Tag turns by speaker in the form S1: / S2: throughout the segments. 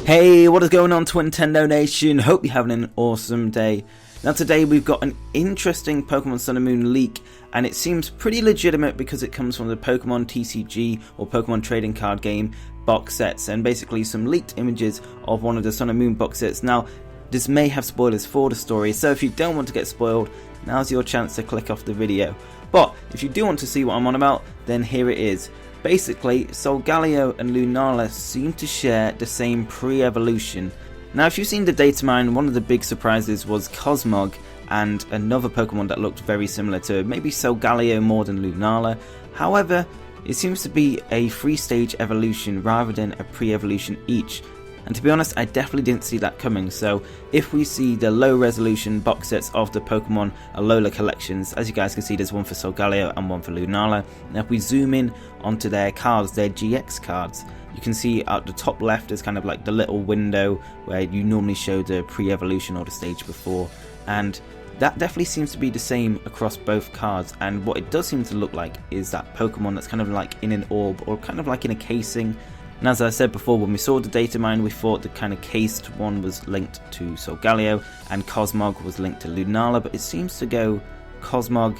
S1: Hey, what is going on, Twintendo Nation? Hope you're having an awesome day. Now today we've got an interesting Pokemon Sun and Moon leak, and it seems pretty legitimate because it comes from the Pokemon TCG or Pokemon Trading Card Game box sets, and basically some leaked images of one of the Sun and Moon box sets. Now this may have spoilers for the story, so if you don't want to get spoiled, now's your chance to click off the video. But if you do want to see what I'm on about, then here it is. Basically, Solgaleo and Lunala seem to share the same pre-evolution. Now if you've seen the data mine, one of the big surprises was Cosmog and another Pokemon that looked very similar to maybe Solgaleo more than Lunala. However, it seems to be a 3-stage evolution rather than a pre-evolution each. And to be honest, I definitely didn't see that coming, so if we see the low resolution box sets of the Pokemon Alola collections, as you guys can see there's one for Solgaleo and one for Lunala. Now if we zoom in onto their cards, their GX cards, you can see at the top left is kind of like the little window where you normally show the pre-evolution or the stage before, and that definitely seems to be the same across both cards. And what it does seem to look like is that Pokemon that's kind of like in an orb or kind of like in a casing. And as I said before, when we saw the data mine, we thought the kind of cased one was linked to Solgaleo and Cosmog was linked to Lunala, but it seems to go Cosmog,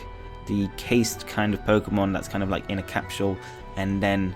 S1: the cased kind of Pokemon that's kind of like in a capsule, and then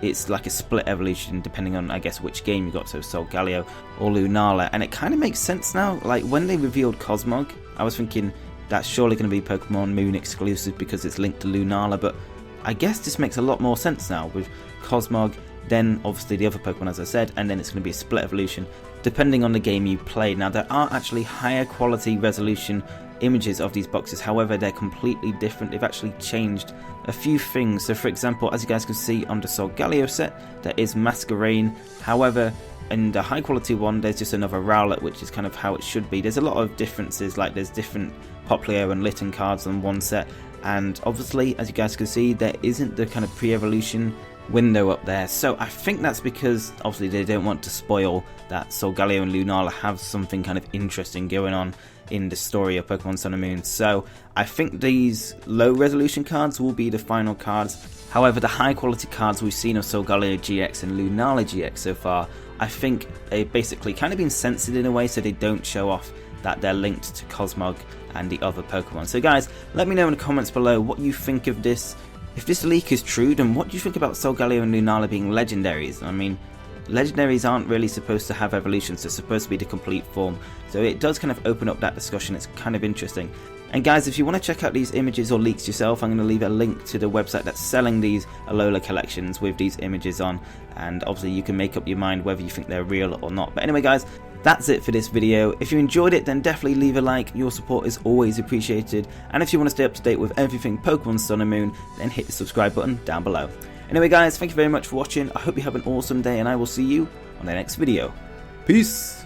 S1: it's like a split evolution depending on, I guess, which game you got, so Solgaleo or Lunala. And it kind of makes sense now. Like when they revealed Cosmog, I was thinking that's surely going to be Pokemon Moon exclusive because it's linked to Lunala, but I guess this makes a lot more sense now with Cosmog, then obviously the other Pokemon as I said, and then it's going to be a split evolution depending on the game you play. Now there are actually higher quality resolution images of these boxes, however they're completely different. They've actually changed a few things. So for example, as you guys can see on the Solgaleo set, there is Masquerain. However, in the high quality one there's just another Rowlet, which is kind of how it should be. There's a lot of differences, like there's different Popplio and Litten cards on one set, and obviously as you guys can see there isn't the kind of pre-evolution window up there. So I think that's because obviously they don't want to spoil that Solgaleo and Lunala have something kind of interesting going on in the story of Pokemon Sun and Moon. So I think these low resolution cards will be the final cards. However, the high quality cards we've seen of Solgaleo GX and Lunala GX so far, I think they've basically kind of been censored in a way so they don't show off that they're linked to Cosmog and the other Pokemon. So guys, let me know in the comments below what you think of this. If this leak is true, then what do you think about Solgaleo and Lunala being legendaries? I mean, legendaries aren't really supposed to have evolutions, they're supposed to be the complete form. So it does kind of open up that discussion, it's kind of interesting. And guys, if you want to check out these images or leaks yourself, I'm going to leave a link to the website that's selling these Alola collections with these images on. And obviously you can make up your mind whether you think they're real or not. But anyway guys, that's it for this video. If you enjoyed it, then definitely leave a like. Your support is always appreciated. And if you want to stay up to date with everything Pokemon Sun and Moon, then hit the subscribe button down below. Anyway guys, thank you very much for watching. I hope you have an awesome day, and I will see you on the next video. Peace!